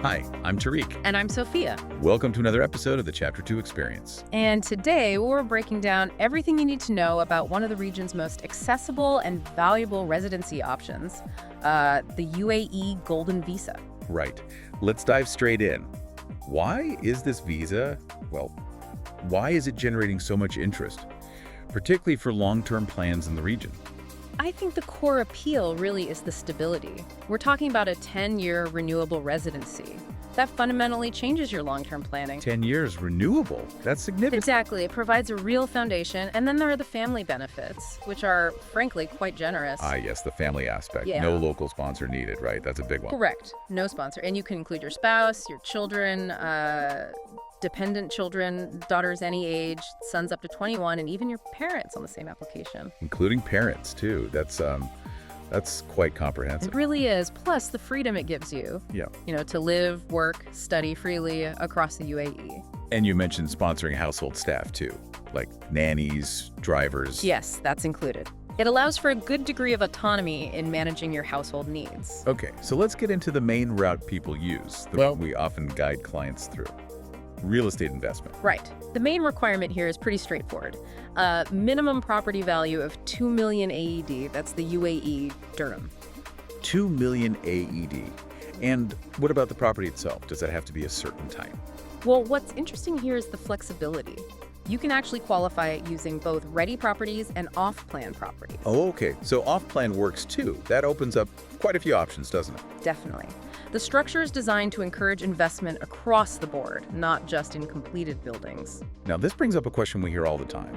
Hi, I'm Tariq. And I'm Sofia. Welcome to another episode of the ChapterTwo Experience. And today we're breaking down everything you need to know about one of the region's most accessible and valuable residency options, the UAE Golden Visa. Right. Let's dive straight in. Why is this visa, why is it generating so much interest, particularly for long-term plans in the region? I think the core appeal really is the stability. We're talking about a 10-year renewable residency. That fundamentally changes your long-term planning. 10 years renewable? That's significant. Exactly. It provides a real foundation. And then there are the family benefits, which are, frankly, quite generous. Yes, the family aspect. Yeah. No local sponsor needed, right? That's a big one. Correct. No sponsor. And you can include your spouse, your children, dependent children, daughters any age, sons up to 21, and even your parents on the same application. Including parents, too. That's quite comprehensive. It really is. Plus the freedom it gives you, to live, work, study freely across the UAE. And you mentioned sponsoring household staff, too, like nannies, drivers. Yes, that's included. It allows for a good degree of autonomy in managing your household needs. Okay, so let's get into the main route people use, the one we often guide clients through. Real estate investment. Right. The main requirement here is pretty straightforward. Minimum property value of 2 million AED, that's the UAE dirham. 2 million AED. And what about the property itself? Does that have to be a certain type? Well, what's interesting here is the flexibility. You can actually qualify it using both ready properties and off-plan properties. Oh, okay. So off-plan works too. That opens up quite a few options, doesn't it? Definitely. The structure is designed to encourage investment across the board, not just in completed buildings. Now, this brings up a question we hear all the time.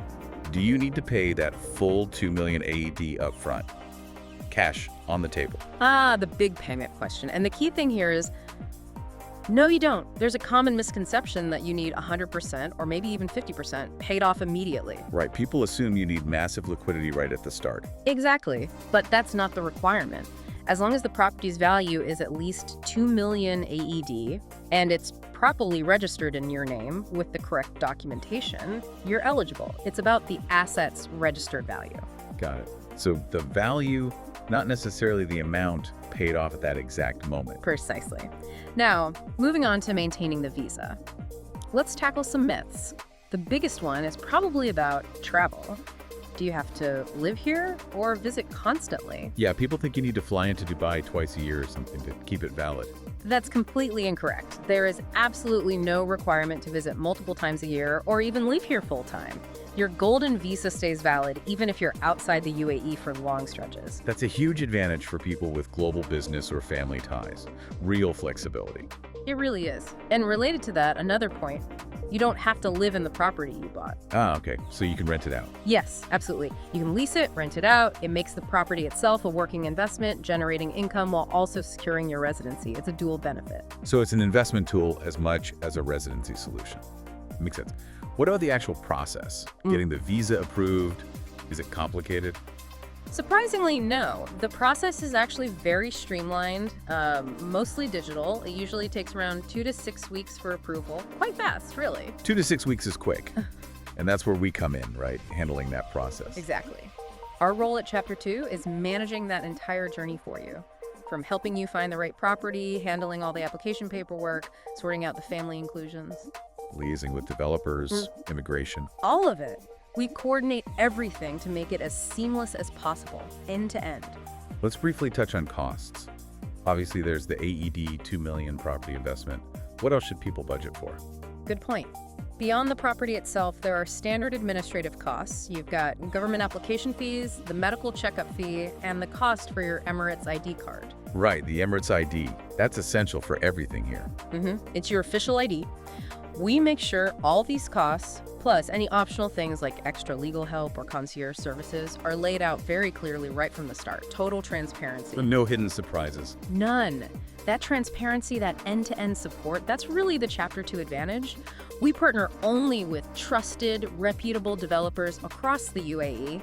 Do you need to pay that full 2 million AED up front? Cash on the table. The big payment question. And the key thing here is, no, you don't. There's a common misconception that you need 100% or maybe even 50% paid off immediately. Right. People assume you need massive liquidity right at the start. Exactly. But that's not the requirement. As long as the property's value is at least 2 million AED and it's properly registered in your name with the correct documentation, you're eligible. It's about the asset's registered value. Got it. So the value, not necessarily the amount paid off at that exact moment. Precisely. Now, moving on to maintaining the visa. Let's tackle some myths. The biggest one is probably about travel. Do you have to live here or visit constantly? Yeah, people think you need to fly into Dubai twice a year or something to keep it valid. That's completely incorrect. There is absolutely no requirement to visit multiple times a year or even live here full-time. Your golden visa stays valid even if you're outside the UAE for long stretches. That's a huge advantage for people with global business or family ties. Real flexibility. It really is. And related to that, another point, you don't have to live in the property you bought. Okay. So you can rent it out. Yes, absolutely. You can lease it, rent it out. It makes the property itself a working investment, generating income while also securing your residency. It's a dual benefit. So it's an investment tool as much as a residency solution. Makes sense. What about the actual process? Getting the visa approved? Is it complicated? Surprisingly, no. The process is actually very streamlined, mostly digital. It usually takes around 2 to 6 weeks for approval. Quite fast, really. 2 to 6 weeks is quick. And that's where we come in, right? Handling that process. Exactly. Our role at Chapter 2 is managing that entire journey for you. From helping you find the right property, handling all the application paperwork, sorting out the family inclusions. Liaising with developers, immigration. All of it. We coordinate everything to make it as seamless as possible, end to end. Let's briefly touch on costs. Obviously, there's the AED 2 million property investment. What else should people budget for? Good point. Beyond the property itself, there are standard administrative costs. You've got government application fees, the medical checkup fee, and the cost for your Emirates ID card. Right, the Emirates ID. That's essential for everything here. It's your official ID. We make sure all these costs, plus any optional things like extra legal help or concierge services, are laid out very clearly right from the start. Total transparency. No hidden surprises. None. That transparency, that end-to-end support, that's really the Chapter 2 advantage. We partner only with trusted, reputable developers across the UAE,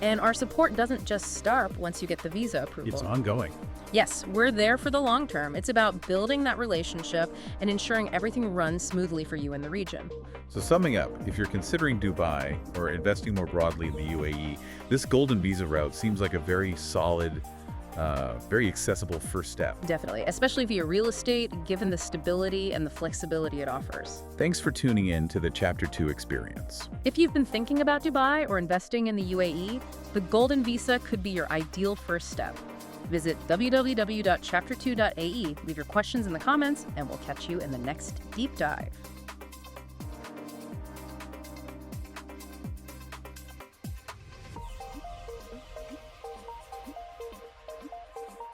and our support doesn't just start once you get the visa approval. It's ongoing. Yes, we're there for the long term. It's about building that relationship and ensuring everything runs smoothly for you in the region. So summing up, if you're considering Dubai or investing more broadly in the UAE, this golden visa route seems like a very solid Very accessible first step. Definitely, especially via real estate, given the stability and the flexibility it offers. Thanks for tuning in to the Chapter 2 Experience. If you've been thinking about Dubai or investing in the UAE, the Golden Visa could be your ideal first step. Visit www.chapter2.ae, leave your questions in the comments, and we'll catch you in the next deep dive.